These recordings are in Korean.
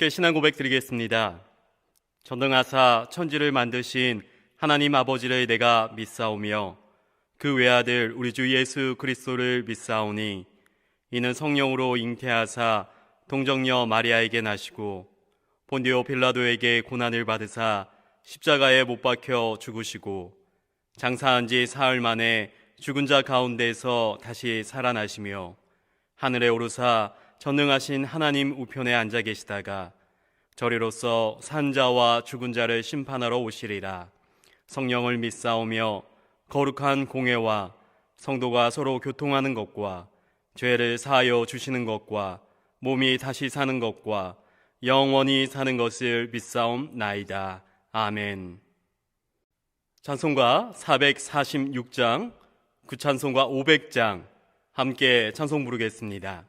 함께 신앙 고백 드리겠습니다. 전능하사 천지를 만드신 하나님 아버지를 내가 믿사오며 그 외아들 우리 주 예수 그리스도를 믿사오니 이는 성령으로 잉태하사 동정녀 마리아에게 나시고 본디오 빌라도에게 고난을 받으사 십자가에 못 박혀 죽으시고 장사한 지 사흘 만에 죽은 자 가운데서 다시 살아나시며 하늘에 오르사 전능하신 하나님 우편에 앉아 계시다가 저리로서 산 자와 죽은 자를 심판하러 오시리라. 성령을 믿사오며 거룩한 공회와 성도가 서로 교통하는 것과 죄를 사하여 주시는 것과 몸이 다시 사는 것과 영원히 사는 것을 믿사옵나이다. 아멘. 찬송가 446장, 구찬송가 500장 함께 찬송 부르겠습니다.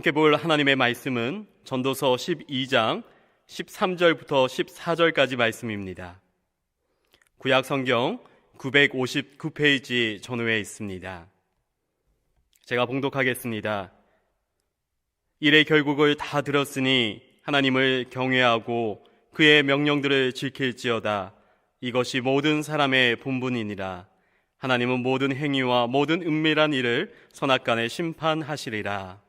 함께 볼 하나님의 말씀은 전도서 12장 13절부터 14절까지 말씀입니다. 구약 성경 959페이지 전후에 있습니다. 제가 봉독하겠습니다. 일의 결국을 다 들었으니 하나님을 경외하고 그의 명령들을 지킬지어다. 이것이 모든 사람의 본분이니라. 하나님은 모든 행위와 모든 은밀한 일을 선악간에 심판하시리라.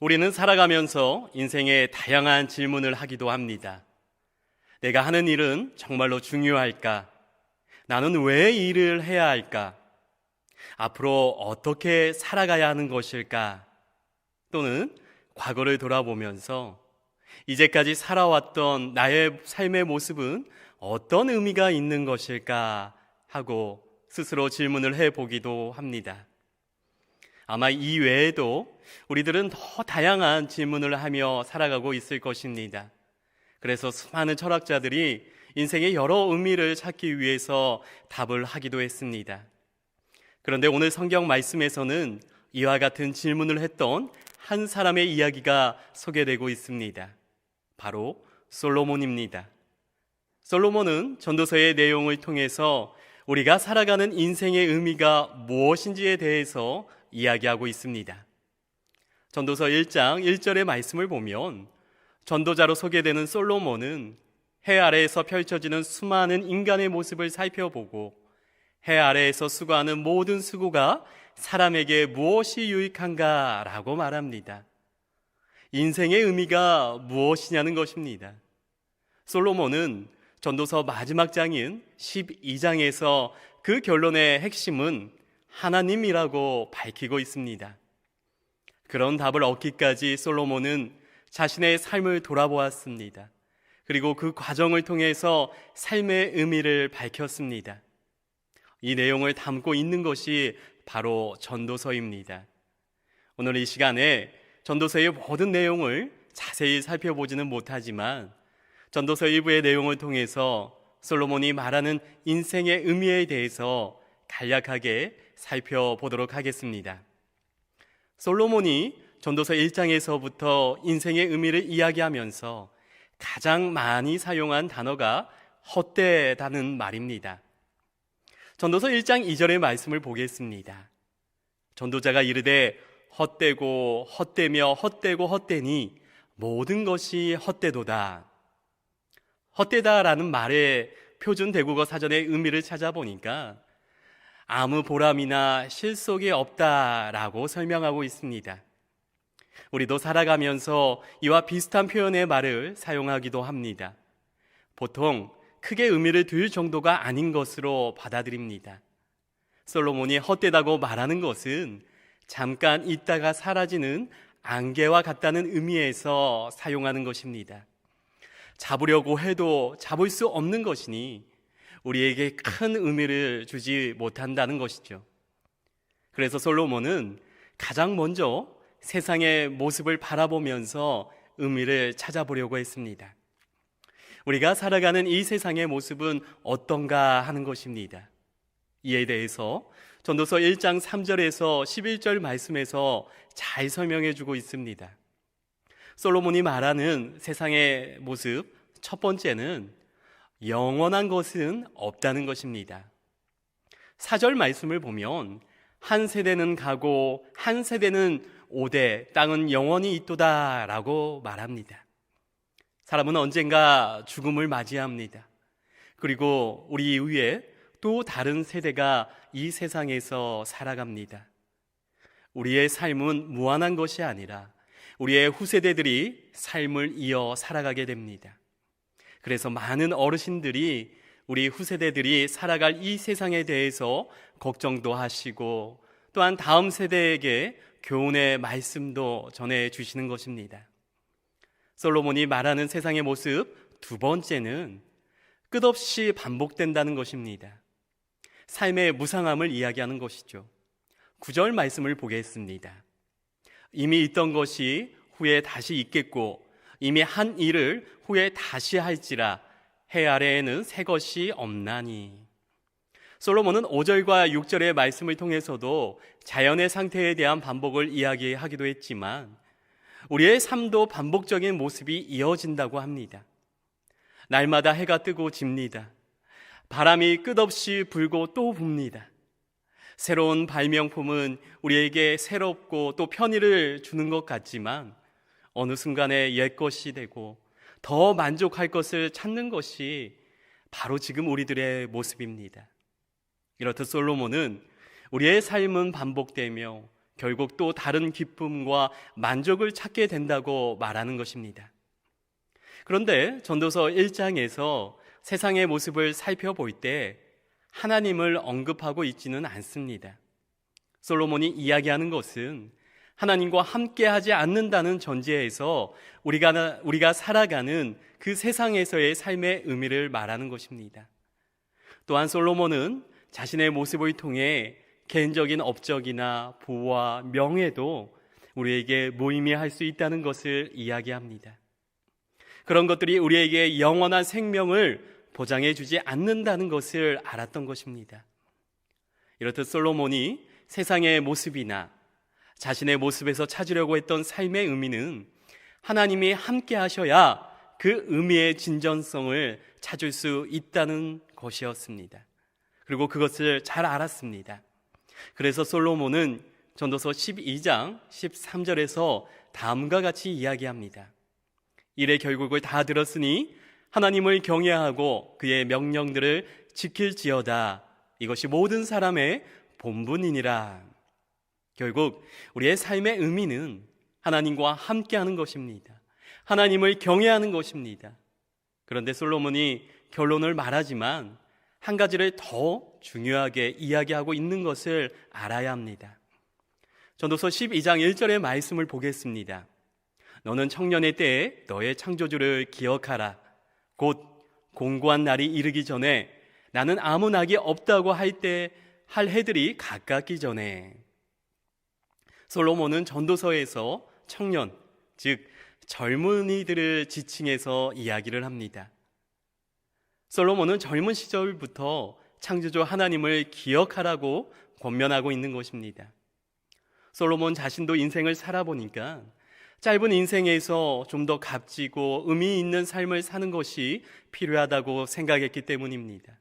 우리는 살아가면서 인생에 다양한 질문을 하기도 합니다. 내가 하는 일은 정말로 중요할까? 나는 왜 이 일을 해야 할까? 앞으로 어떻게 살아가야 하는 것일까? 또는 과거를 돌아보면서 이제까지 살아왔던 나의 삶의 모습은 어떤 의미가 있는 것일까? 하고 스스로 질문을 해보기도 합니다. 아마 이 외에도 우리들은 더 다양한 질문을 하며 살아가고 있을 것입니다. 그래서 수많은 철학자들이 인생의 여러 의미를 찾기 위해서 답을 하기도 했습니다. 그런데 오늘 성경 말씀에서는 이와 같은 질문을 했던 한 사람의 이야기가 소개되고 있습니다. 바로 솔로몬입니다. 솔로몬은 전도서의 내용을 통해서 우리가 살아가는 인생의 의미가 무엇인지에 대해서 이야기하고 있습니다. 전도서 1장 1절의 말씀을 보면 전도자로 소개되는 솔로몬은 해 아래에서 펼쳐지는 수많은 인간의 모습을 살펴보고 해 아래에서 수고하는 모든 수고가 사람에게 무엇이 유익한가라고 말합니다. 인생의 의미가 무엇이냐는 것입니다. 솔로몬은 전도서 마지막 장인 12장에서 그 결론의 핵심은 하나님이라고 밝히고 있습니다. 그런 답을 얻기까지 솔로몬은 자신의 삶을 돌아보았습니다. 그리고 그 과정을 통해서 삶의 의미를 밝혔습니다. 이 내용을 담고 있는 것이 바로 전도서입니다. 오늘 이 시간에 전도서의 모든 내용을 자세히 살펴보지는 못하지만 전도서 일부의 내용을 통해서 솔로몬이 말하는 인생의 의미에 대해서 간략하게 살펴보도록 하겠습니다. 솔로몬이 전도서 1장에서부터 인생의 의미를 이야기하면서 가장 많이 사용한 단어가 헛되다는 말입니다. 전도서 1장 2절의 말씀을 보겠습니다. 전도자가 이르되 헛되고 헛되며 헛되고 헛되니 모든 것이 헛되도다. 헛되다라는 말의 표준 대국어 사전의 의미를 찾아보니까 아무 보람이나 실속이 없다라고 설명하고 있습니다. 우리도 살아가면서 이와 비슷한 표현의 말을 사용하기도 합니다. 보통 크게 의미를 둘 정도가 아닌 것으로 받아들입니다. 솔로몬이 헛되다고 말하는 것은 잠깐 있다가 사라지는 안개와 같다는 의미에서 사용하는 것입니다. 잡으려고 해도 잡을 수 없는 것이니 우리에게 큰 의미를 주지 못한다는 것이죠. 그래서 솔로몬은 가장 먼저 세상의 모습을 바라보면서 의미를 찾아보려고 했습니다. 우리가 살아가는 이 세상의 모습은 어떤가 하는 것입니다. 이에 대해서 전도서 1장 3절에서 11절 말씀에서 잘 설명해 주고 있습니다. 솔로몬이 말하는 세상의 모습 첫 번째는 영원한 것은 없다는 것입니다. 4절 말씀을 보면 한 세대는 가고 한 세대는 오되 땅은 영원히 있도다 라고 말합니다. 사람은 언젠가 죽음을 맞이합니다. 그리고 우리 이후에 또 다른 세대가 이 세상에서 살아갑니다. 우리의 삶은 무한한 것이 아니라 우리의 후세대들이 삶을 이어 살아가게 됩니다. 그래서 많은 어르신들이 우리 후세대들이 살아갈 이 세상에 대해서 걱정도 하시고 또한 다음 세대에게 교훈의 말씀도 전해주시는 것입니다. 솔로몬이 말하는 세상의 모습 두 번째는 끝없이 반복된다는 것입니다. 삶의 무상함을 이야기하는 것이죠. 9절 말씀을 보겠습니다. 이미 있던 것이 후에 다시 있겠고 이미 한 일을 후에 다시 할지라 해 아래에는 새 것이 없나니. 솔로몬은 5절과 6절의 말씀을 통해서도 자연의 상태에 대한 반복을 이야기하기도 했지만 우리의 삶도 반복적인 모습이 이어진다고 합니다. 날마다 해가 뜨고 집니다. 바람이 끝없이 불고 또 붑니다. 새로운 발명품은 우리에게 새롭고 또 편의를 주는 것 같지만 어느 순간에 옛것이 되고 더 만족할 것을 찾는 것이 바로 지금 우리들의 모습입니다. 이렇듯 솔로몬은 우리의 삶은 반복되며 결국 또 다른 기쁨과 만족을 찾게 된다고 말하는 것입니다. 그런데 전도서 1장에서 세상의 모습을 살펴볼 때 하나님을 언급하고 있지는 않습니다. 솔로몬이 이야기하는 것은 하나님과 함께하지 않는다는 전제에서 우리가 살아가는 그 세상에서의 삶의 의미를 말하는 것입니다. 또한 솔로몬은 자신의 모습을 통해 개인적인 업적이나 부와 명예도 우리에게 무의미할 수 있다는 것을 이야기합니다. 그런 것들이 우리에게 영원한 생명을 보장해 주지 않는다는 것을 알았던 것입니다. 이렇듯 솔로몬이 세상의 모습이나 자신의 모습에서 찾으려고 했던 삶의 의미는 하나님이 함께 하셔야 그 의미의 진전성을 찾을 수 있다는 것이었습니다. 그리고 그것을 잘 알았습니다. 그래서 솔로몬은 전도서 12장 13절에서 다음과 같이 이야기합니다. 일의 결국을 다 들었으니 하나님을 경외하고 그의 명령들을 지킬지어다. 이것이 모든 사람의 본분이니라. 결국 우리의 삶의 의미는 하나님과 함께하는 것입니다. 하나님을 경외하는 것입니다. 그런데 솔로몬이 결론을 말하지만 한 가지를 더 중요하게 이야기하고 있는 것을 알아야 합니다. 전도서 12장 1절의 말씀을 보겠습니다. 너는 청년의 때에 너의 창조주를 기억하라. 곧 공고한 날이 이르기 전에 나는 아무 낙이 없다고 할 해들이 가깝기 전에. 솔로몬은 전도서에서 청년, 즉 젊은이들을 지칭해서 이야기를 합니다. 솔로몬은 젊은 시절부터 창조주 하나님을 기억하라고 권면하고 있는 것입니다. 솔로몬 자신도 인생을 살아보니까 짧은 인생에서 좀 더 값지고 의미 있는 삶을 사는 것이 필요하다고 생각했기 때문입니다.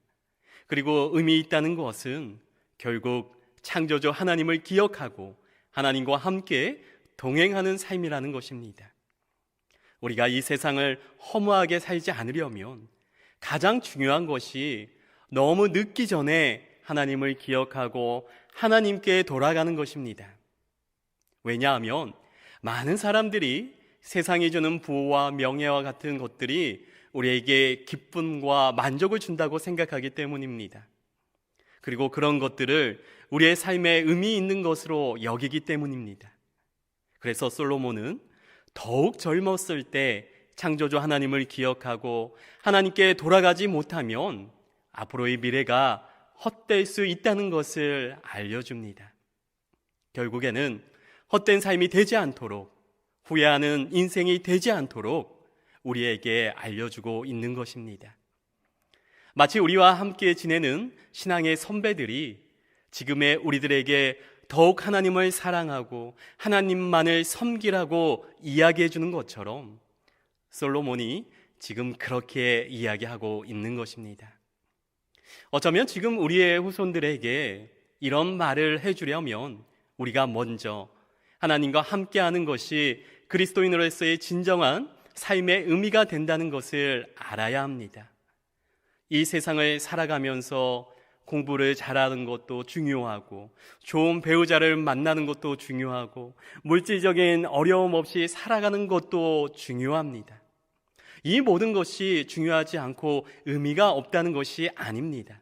그리고 의미 있다는 것은 결국 창조주 하나님을 기억하고 하나님과 함께 동행하는 삶이라는 것입니다. 우리가 이 세상을 허무하게 살지 않으려면 가장 중요한 것이 너무 늦기 전에 하나님을 기억하고 하나님께 돌아가는 것입니다. 왜냐하면 많은 사람들이 세상이 주는 부와 명예와 같은 것들이 우리에게 기쁨과 만족을 준다고 생각하기 때문입니다. 그리고 그런 것들을 우리의 삶에 의미 있는 것으로 여기기 때문입니다. 그래서 솔로몬은 더욱 젊었을 때 창조주 하나님을 기억하고 하나님께 돌아가지 못하면 앞으로의 미래가 헛될 수 있다는 것을 알려줍니다. 결국에는 헛된 삶이 되지 않도록, 후회하는 인생이 되지 않도록 우리에게 알려주고 있는 것입니다. 마치 우리와 함께 지내는 신앙의 선배들이 지금의 우리들에게 더욱 하나님을 사랑하고 하나님만을 섬기라고 이야기해 주는 것처럼 솔로몬이 지금 그렇게 이야기하고 있는 것입니다. 어쩌면 지금 우리의 후손들에게 이런 말을 해주려면 우리가 먼저 하나님과 함께하는 것이 그리스도인으로서의 진정한 삶의 의미가 된다는 것을 알아야 합니다. 이 세상을 살아가면서 공부를 잘하는 것도 중요하고 좋은 배우자를 만나는 것도 중요하고 물질적인 어려움 없이 살아가는 것도 중요합니다. 이 모든 것이 중요하지 않고 의미가 없다는 것이 아닙니다.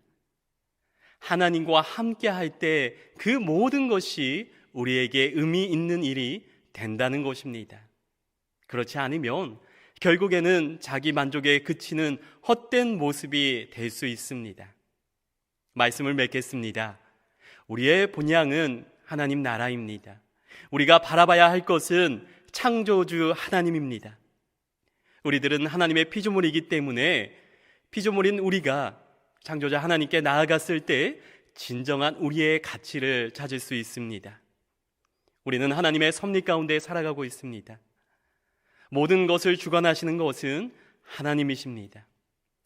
하나님과 함께 할 때 그 모든 것이 우리에게 의미 있는 일이 된다는 것입니다. 그렇지 않으면 결국에는 자기 만족에 그치는 헛된 모습이 될 수 있습니다. 말씀을 맺겠습니다. 우리의 본향은 하나님 나라입니다. 우리가 바라봐야 할 것은 창조주 하나님입니다. 우리들은 하나님의 피조물이기 때문에 피조물인 우리가 창조자 하나님께 나아갔을 때 진정한 우리의 가치를 찾을 수 있습니다. 우리는 하나님의 섭리 가운데 살아가고 있습니다. 모든 것을 주관하시는 것은 하나님이십니다.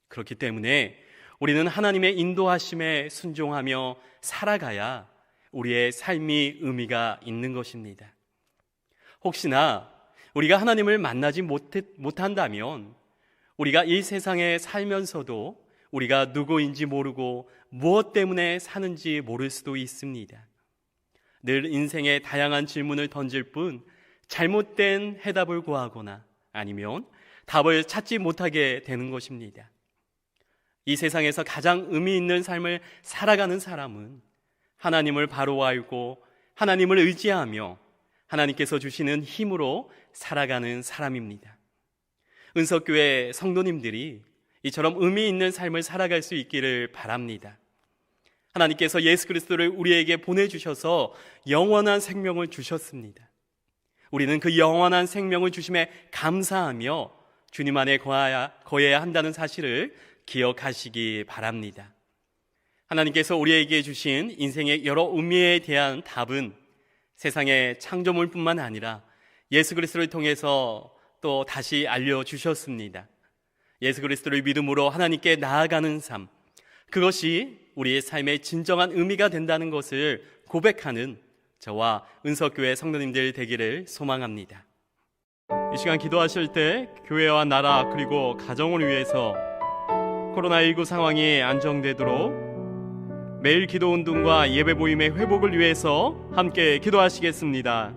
그렇기 때문에 우리는 하나님의 인도하심에 순종하며 살아가야 우리의 삶이 의미가 있는 것입니다. 혹시나 우리가 하나님을 만나지 못한다면 우리가 이 세상에 살면서도 우리가 누구인지 모르고 무엇 때문에 사는지 모를 수도 있습니다. 늘 인생의 다양한 질문을 던질 뿐 잘못된 해답을 구하거나 아니면 답을 찾지 못하게 되는 것입니다. 이 세상에서 가장 의미 있는 삶을 살아가는 사람은 하나님을 바로 알고 하나님을 의지하며 하나님께서 주시는 힘으로 살아가는 사람입니다. 은석교회 성도님들이 이처럼 의미 있는 삶을 살아갈 수 있기를 바랍니다. 하나님께서 예수 그리스도를 우리에게 보내주셔서 영원한 생명을 주셨습니다. 우리는 그 영원한 생명을 주심에 감사하며 주님 안에 거해야 한다는 사실을 기억하시기 바랍니다. 하나님께서 우리에게 주신 인생의 여러 의미에 대한 답은 세상의 창조물뿐만 아니라 예수 그리스도를 통해서 또 다시 알려주셨습니다. 예수 그리스도를 믿음으로 하나님께 나아가는 삶, 그것이 우리의 삶의 진정한 의미가 된다는 것을 고백하는 저와 은석교회 성도님들 되기를 소망합니다. 이 시간 기도하실 때 교회와 나라 그리고 가정을 위해서 코로나19 상황이 안정되도록 매일 기도 운동과 예배 모임의 회복을 위해서 함께 기도하시겠습니다.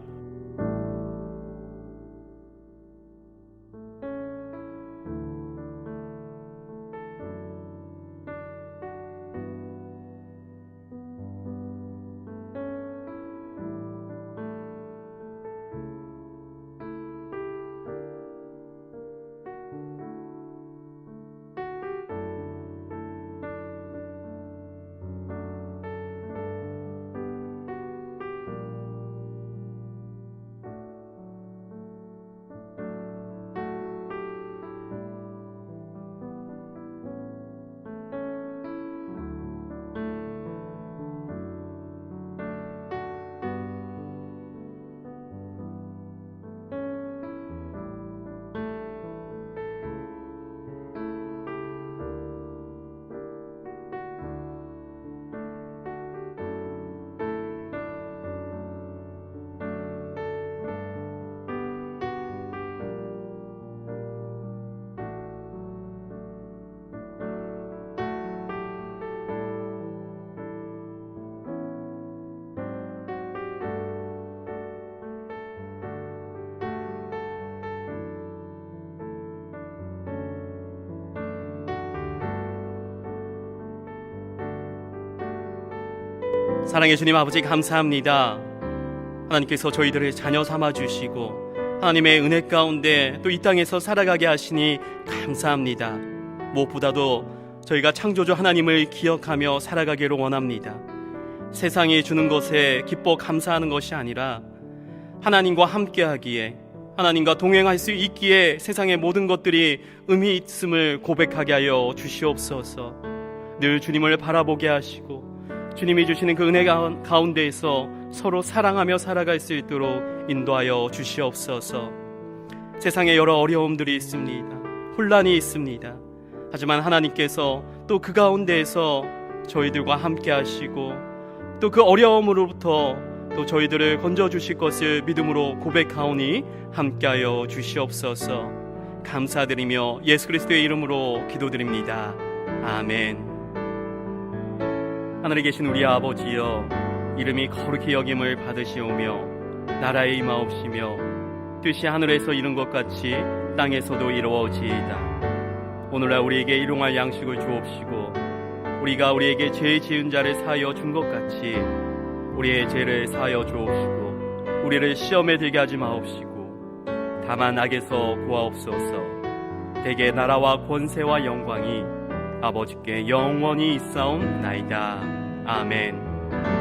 사랑의 주님 아버지 감사합니다. 하나님께서 저희들을 자녀 삼아주시고 하나님의 은혜 가운데 또 이 땅에서 살아가게 하시니 감사합니다. 무엇보다도 저희가 창조주 하나님을 기억하며 살아가기를 원합니다. 세상이 주는 것에 기뻐 감사하는 것이 아니라 하나님과 함께하기에, 하나님과 동행할 수 있기에 세상의 모든 것들이 의미 있음을 고백하게 하여 주시옵소서. 늘 주님을 바라보게 하시고 주님이 주시는 그 은혜 가운데에서 서로 사랑하며 살아갈 수 있도록 인도하여 주시옵소서. 세상에 여러 어려움들이 있습니다. 혼란이 있습니다. 하지만 하나님께서 또 그 가운데에서 저희들과 함께 하시고 또 그 어려움으로부터 또 저희들을 건져주실 것을 믿음으로 고백하오니 함께하여 주시옵소서. 감사드리며 예수 그리스도의 이름으로 기도드립니다. 아멘. 하늘에 계신 우리 아버지여, 이름이 거룩히 여김을 받으시오며 나라에 임하옵시며 뜻이 하늘에서 이룬 것 같이 땅에서도 이루어지이다. 오늘날 우리에게 일용할 양식을 주옵시고 우리가 우리에게 죄 지은 자를 사하여 준 것 같이 우리의 죄를 사하여 주옵시고 우리를 시험에 들게 하지 마옵시고 다만 악에서 구하옵소서. 대개 나라와 권세와 영광이 아버지께 영원히 있사옵나이다. 아멘.